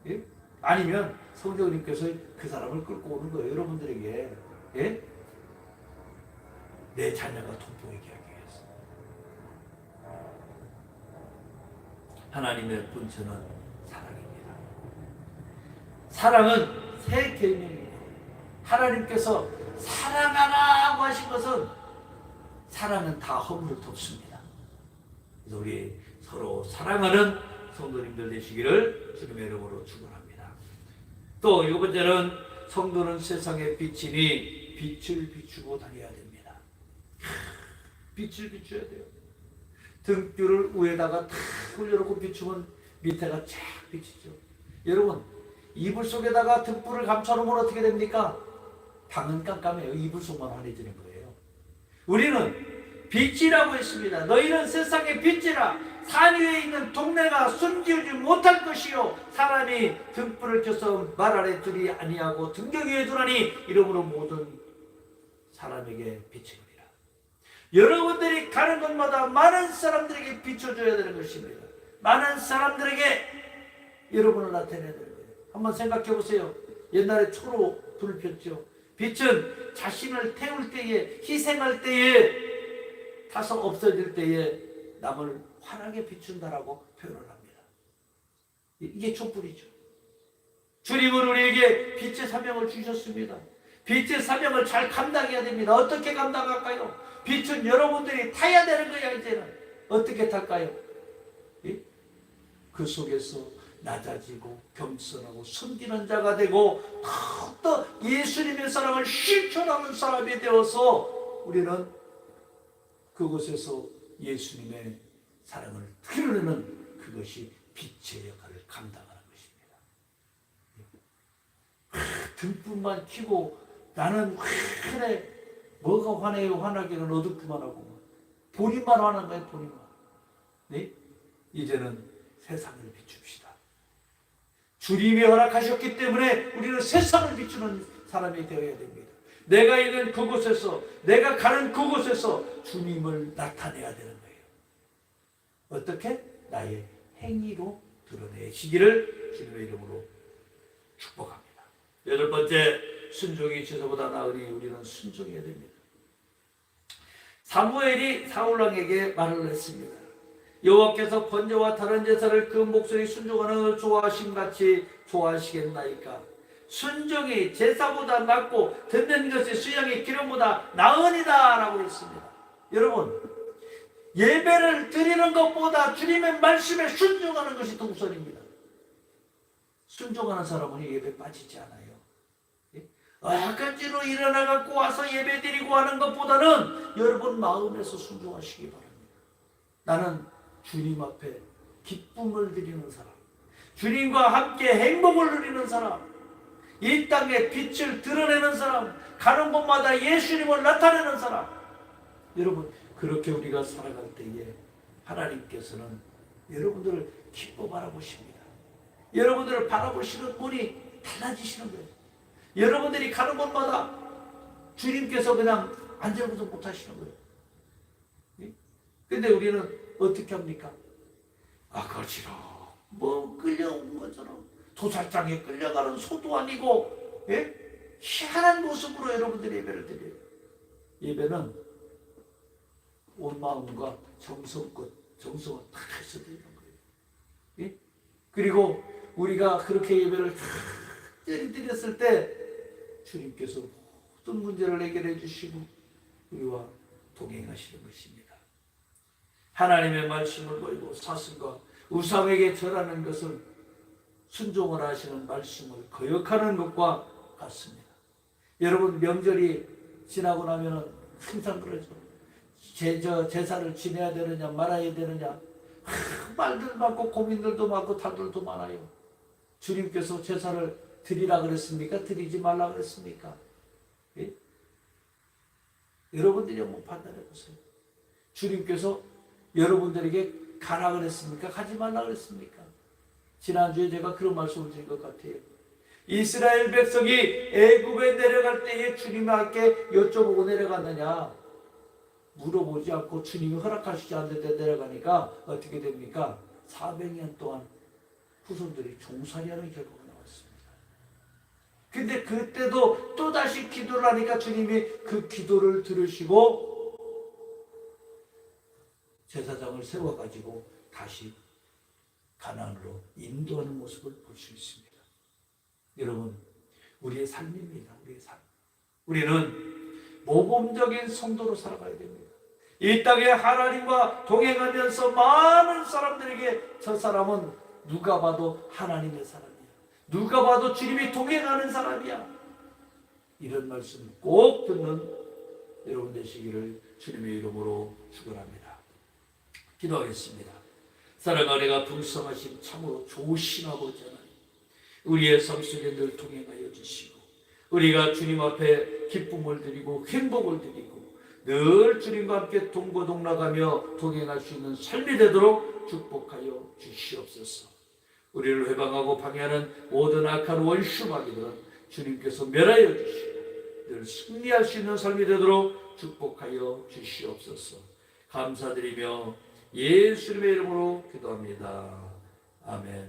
Speaker 2: 거예요. 아니면 성령님께서 그 사람을 끌고 오는 거예요. 여러분들에게. 내 자녀가 돋보이게 하기 위해서. 하나님의 본체는 사랑입니다. 사랑은 새 계명입니다. 하나님께서 사랑하라고 하신 것은 사랑은 다 허물을 덮습니다. 그래서 우리 서로 사랑하는 성도님들 되시기를 주님의 이름으로 축원합니다. 또 일곱 번째는 성도는 세상의 빛이니 빛을 비추고 다녀야 됩니다. 빛을 비춰야 돼요. 등불을 위에다가 탁 올려놓고 비추면 밑에가 쫙 비치죠. 여러분, 이불 속에다가 등불을 감춰놓으면 어떻게 됩니까? 방은 깜깜해요. 이불 속만 환해지는 거예요. 우리는 빛이라고 했습니다. 너희는 세상의 빛이라. 산 위에 있는 동네가 숨기지 못할 것이요, 사람이 등불을 켜서 말 아래 두리 아니하고 등경 위에 두라니 이러므로 모든 사람에게 비치느니라. 여러분들이 가는 곳마다 많은 사람들에게 비춰줘야 되는 것입니다. 많은 사람들에게 여러분을 나타내야 되는 거예요. 한번 생각해 보세요. 옛날에 초로 불을 폈죠. 빛은 자신을 태울 때에, 희생할 때에, 타서 없어질 때에 남을 환하게 비춘다라고 표현을 합니다. 이게 촛불이죠. 주님은 우리에게 빛의 사명을 주셨습니다. 빛의 사명을 잘 감당해야 됩니다. 어떻게 감당할까요? 빛은 여러분들이 타야 되는 거야. 이제는 어떻게 탈까요? 그 속에서 낮아지고 겸손하고 섬기는 자가 되고 더욱더 예수님의 사랑을 실천하는 사람이 되어서 우리는 그곳에서 예수님의 사랑을 드러내는 그것이 빛의 역할을 감당하는 것입니다. 등불만 켜고 나는 그래 뭐가 화내요? 화나기는 어둡기만 하고 본인만 화난 거예요. 본인만. 네? 이제는 세상을 비춥시다. 주님이 허락하셨기 때문에 우리는 세상을 비추는 사람이 되어야 됩니다. 내가 있는 그곳에서, 내가 가는 그곳에서 주님을 나타내야 되는 거예요. 어떻게? 나의 행위로 드러내시기를 주님의 이름으로 축복합니다. 여덟 번째, 순종이 제사보다 나으니 우리는 순종해야 됩니다. 사무엘이 사울왕에게 말을 했습니다. 여호와께서 번제와 다른 제사를 그 목소리 순종하는 것을 좋아하심같이 좋아하시겠나이까? 순종이 제사보다 낫고 듣는 것이 수양의 기름보다 나으니라 라고 했습니다. 여러분, 예배를 드리는 것보다 주님의 말씀에 순종하는 것이 더 우선입니다. 순종하는 사람은 예배 빠지지 않아요. 아까지로 일어나갖고 와서 예배 드리고 하는 것보다는 여러분 마음에서 순종하시기 바랍니다. 나는 주님 앞에 기쁨을 드리는 사람, 주님과 함께 행복을 누리는 사람, 이 땅에 빛을 드러내는 사람, 가는 곳마다 예수님을 나타내는 사람. 여러분, 그렇게 우리가 살아갈 때에 하나님께서는 여러분들을 기뻐 바라보십니다. 여러분들을 바라보시는 분이 달라지시는 거예요. 여러분들이 가는 곳마다 주님께서 그냥 안절부절 못하시는 거예요. 근데 우리는 어떻게 합니까? 그렇지로 뭐 끌려온 것처럼 도살장에 끌려가는 소도 아니고 희한한 모습으로 여러분들이 예배를 드려요. 예배는 온 마음과 정성과 다 해서 드리는 거예요. 그리고 우리가 그렇게 예배를 드렸을 때 주님께서 모든 문제를 해결해 주시고 우리와 동행하시는 것입니다. 하나님의 말씀을 버리고 사슴과 우상에게 절하는 것은 순종을 하시는 말씀을 거역하는 것과 같습니다. 여러분, 명절이 지나고 나면은 항상 그러죠. 제사를 지내야 되느냐 말아야 되느냐 말들 많고 고민들도 많고 탈들도 많아요. 주님께서 제사를 드리라 그랬습니까? 드리지 말라 그랬습니까? 예? 여러분들이 한번 판단해 보세요. 주님께서 여러분들에게 가라 그랬습니까? 가지 말라 그랬습니까? 지난주에 제가 그런 말씀을 드린 것 같아요. 이스라엘 백성이 애굽에 내려갈 때에 주님께 여쭤보고 내려갔느냐 물어보지 않고 주님이 허락하시지 않는데 내려가니까 어떻게 됩니까? 400년 동안 후손들이 종살이하는 결과가 나왔습니다. 근데 그때도 또다시 기도를 하니까 주님이 그 기도를 들으시고 제사장을 세워가지고 다시 가나안으로 인도하는 모습을 볼 수 있습니다. 여러분, 우리의 삶입니다. 우리의 삶. 우리는 모범적인 성도로 살아가야 됩니다. 이 땅에 하나님과 동행하면서 많은 사람들에게 저 사람은 누가 봐도 하나님의 사람이야. 누가 봐도 주님이 동행하는 사람이야. 이런 말씀 꼭 듣는 여러분 되시기를 주님의 이름으로 축원합니다. 기도하겠습니다. 사랑하네가 풍성하신 참으로 좋으신 아버지 하나님, 우리의 삶 속에 늘 동행하여 주시고 우리가 주님 앞에 기쁨을 드리고 행복을 드리고 늘 주님과 함께 동고동락하며 동행할 수 있는 삶이 되도록 축복하여 주시옵소서. 우리를 회방하고 방해하는 모든 악한 원수마귀들은 주님께서 멸하여 주시고 늘 승리할 수 있는 삶이 되도록 축복하여 주시옵소서. 감사드리며 예수님의 이름으로 기도합니다. 아멘.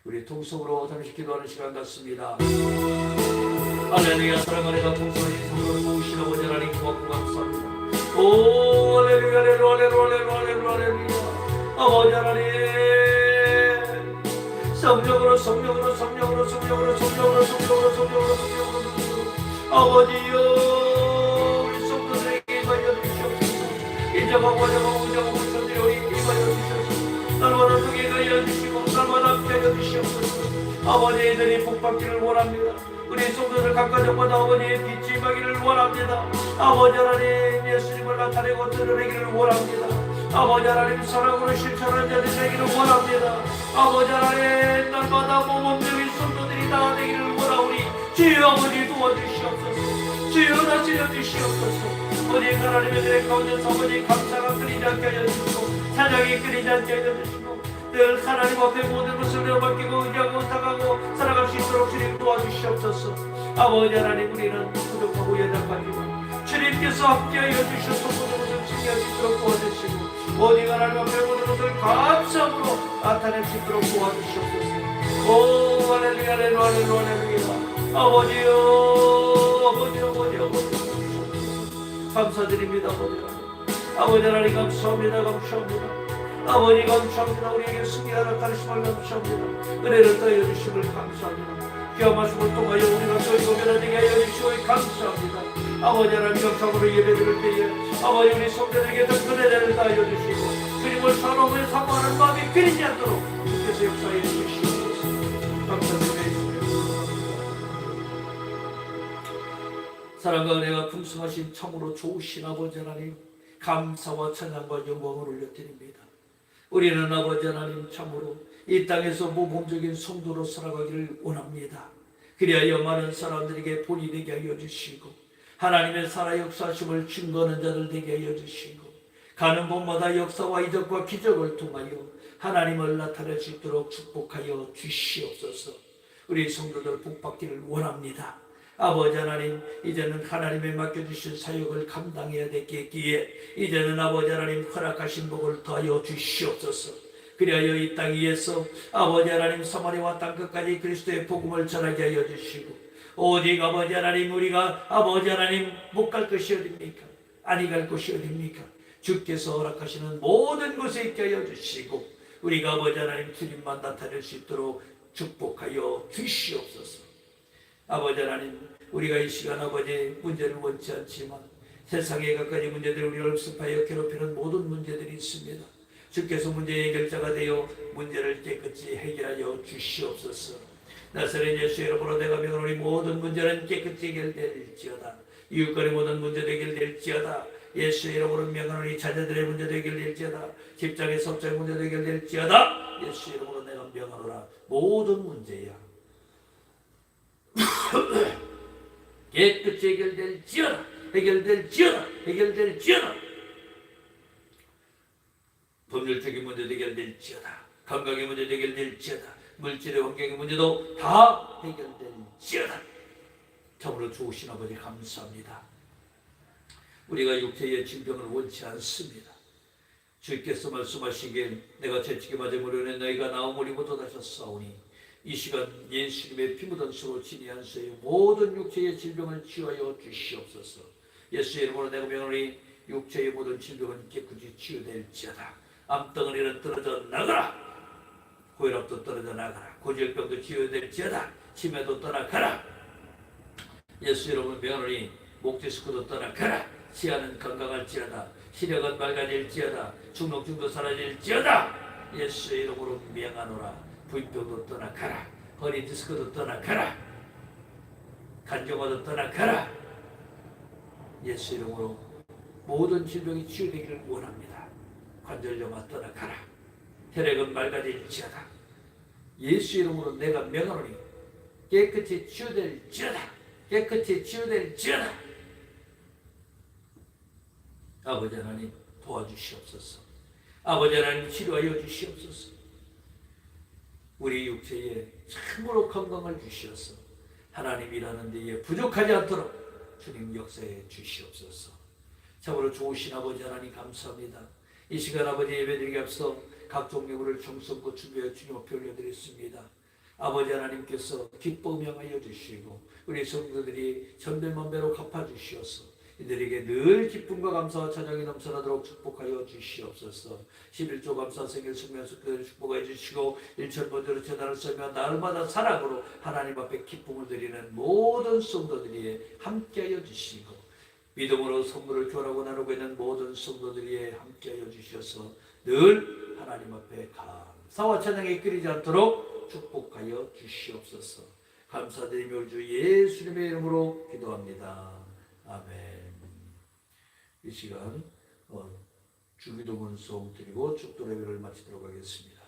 Speaker 2: 우리 통성으로 잠시 기도하는 시간 같습니다. 할렐루야. 사랑하는 풍성하신 성도를 모으신 아버지 하나님 고맙고 감사합니다. 오 할렐루야 할렐루야 할렐루야. 아버지 하나님 성령으로 아버지여 우리 성도들에게 임하여 주시옵소서. 인정하고 우정하고 우선들이 우리에게 임하여 주시옵소서. 날마다 동행하여 주시고 날마다 함께하여 주시옵소서. 아버지들이 복받기를 원합니다. 우리 성도들 각가정마다 아버지의 빛이 임하기를 원합니다. 아버지 하나님 예수님을 나타내고 드러내기를 원합니다. 아버지 하나님 사랑으로 실천하는 자들이 되기를 원합니다. 아버지 하나님 날마다 모범적인 성도들이 다 되기를 원하오니 주여 아버지 도와주시옵소서. 주여 다스려 주시옵소서. 오직 하나님의 내 가운데서 아버지 감사가 끊이지 않게 하여 주시고 사랑이 끊이지 않게 하여 주시고 늘 하나님 앞에 모든 것을 내어맡기고 의지하고 나아가고 살아갈 수 있도록 주님 도와주시옵소서. 아버지 하나님 우리는 부족하고 연약하지만 주님께서 함께하여 주셔서 모든 것을 지켜할 수 있도록 도와주시고 오직 하나님 앞에 모든 것을 감사함으로 나타낼 수 있도록 도와주시옵소서. 오 할렐루야 할렐루야 할렐루야. 아버지요 감사드립니다. 아버지 하나님 감사합니다. 아버지 감사합니다. 우리에게 승리하라 가르침을 감사합니다. 은혜를 더하여 주심을 감사합니다. 귀한 말씀을 통하여 우리가 저희고 변화되게 하여 주시오 감사합니다. 아버지 하나님 감사함으로 예배드릴 때에 아버지 우리 성도들에게 더 은혜를 더하여 주시고 주님을 사랑하며 사모하는 마음이 끊이지 않도록 주께서 역사해 주시옵소서. 감사드립니다. 사랑과 은혜가 풍성하신 참으로 좋으신 아버지 하나님 감사와 찬양과 영광을 올려드립니다. 우리는 아버지 하나님 참으로 이 땅에서 모범적인 성도로 살아가기를 원합니다. 그리하여 많은 사람들에게 본이 되게 하여 주시고 하나님의 살아 역사심을 증거하는 자들 되게 하여 주시고 가는 곳마다 역사와 이적과 기적을 통하여 하나님을 나타낼 수 있도록 축복하여 주시옵소서. 우리 성도들 복받기를 원합니다. 아버지 하나님 이제는 하나님의 맡겨주신 사역을 감당해야 되겠기에 이제는 아버지 하나님 허락하신 복을 더하여 주시옵소서. 그리하여 이 땅 위에서 아버지 하나님 사마리아와 땅끝까지 그리스도의 복음을 전하게 하여 주시고 오직 아버지 하나님 우리가 아버지 하나님 못 갈 것이 어딥니까? 아니 갈 곳이 어딥니까? 주께서 허락하시는 모든 곳에 있게 하여 주시고 우리가 아버지 하나님 주님만 나타낼 수 있도록 축복하여 주시옵소서. 아버지 하나님 우리가 이 시간 아버지 문제를 원치 않지만 세상에 갖가지 문제들이 우리를 습하여 괴롭히는 모든 문제들이 있습니다.
Speaker 1: 주께서 문제 해결자가 되어 문제를 깨끗이 해결하여 주시옵소서. 나사렛 예수의 이름으로 내가 명하노니 모든 문제는 깨끗이 해결될지어다. 이웃간의 모든 문제도 해결될지어다. 예수의 이름으로 명하노니 자녀들의 문제도 해결될지어다. 직장의 성적인 문제도 해결될지어다. 예수의 이름으로 내가 명하노라. 모든 문제야 깨끗이 해결될지어다. 해결될지어다. 해결될지어다. 법률적인 문제도 해결될지어다. 건강의 문제도 해결될지어다. 물질의 환경의 문제도 다 해결될지어다. 참으로 좋으신 아버지 감사합니다. 우리가 육체의 질병을 원치 않습니다. 주께서 말씀하시길 내가 채찍에 맞아 무료에 너희가 나오므리 못하셨사오니 이 시간 예수님의 피 묻은 수로 진히 안수의 모든 육체의 질병을 치유하여 주시옵소서. 예수의 이름으로 내가 명하노니 육체의 모든 질병은 깨끗이 치유될지어다. 암덩어리는 떨어져 나가라. 고혈압도 떨어져 나가라. 고지혈병도 치유될지어다. 치매도 떠나가라. 예수 이름으로 명하노니 목디스크도 떠나가라. 치아는 건강할지어다. 시력은 맑아질지어다. 중독증도 사라질지어다. 예수의 이름으로 명하노라. 부인병도 떠나가라. 허리 디스크도 떠나가라. 간경화도 떠나가라. 예수 이름으로 모든 질병이 치유되기를 원합니다. 관절염아 떠나가라. 혈액은 맑아질지어다. 예수 이름으로 내가 명하노니 깨끗이 치유될지어다. 깨끗이 치유될지어다. 아버지 하나님 도와주시옵소서. 아버지 하나님 치료하여 주시옵소서. 우리 육체에 참으로 건강을 주시옵소서. 하나님 일하는 데에 부족하지 않도록 주님 역사해 주시옵소서. 참으로 좋으신 아버지 하나님 감사합니다. 이 시간 아버지 예배드리기 앞서 각종 예물을 정성껏 준비하여 주님 앞에 올려드렸습니다. 아버지 하나님께서 기뻐 명하여 주시고 우리 성도들이 전배만배로 갚아주시옵소서. 이들에게 늘 기쁨과 감사와 찬양이 넘쳐나도록 축복하여 주시옵소서. 11조 감사 생일 숙면수 그들을 축복해 주시고 일천번대로 재단을 쓰며 날마다 사랑으로 하나님 앞에 기쁨을 드리는 모든 성도들이 함께하여 주시고 믿음으로 선물을 교환하고 나누고 있는 모든 성도들이 함께하여 주셔서 늘 하나님 앞에 감사와 찬양이 끊이지 않도록 축복하여 주시옵소서. 감사드리며 우리 주 예수님의 이름으로 기도합니다. 아멘. 이 시간 주기도 문송 드리고 축도 예배를 마치도록 하겠습니다.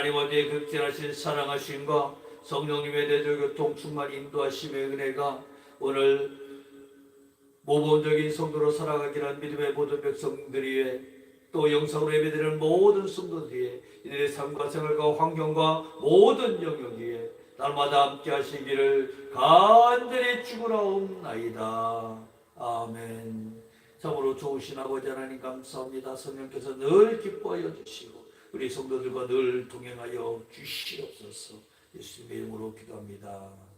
Speaker 1: 하나님 아버지의 극진하신 사랑하심과 성령님의 대조교통 충만 인도하심의 은혜가 오늘 모범적인 성도로 살아가기란 믿음의 모든 백성들이 또 영상으로 예배드리는 모든 성도들이 이들의 삶과 생활과 환경과 모든 영역에 날마다 함께 하시기를 간절히 축원하옵나이다. 아멘. 참으로 좋으신 아버지 하나님 감사합니다. 성령께서 늘 기뻐하여 주시고 우리 성도들과 늘 동행하여 주시옵소서. 예수님의 이름으로 기도합니다.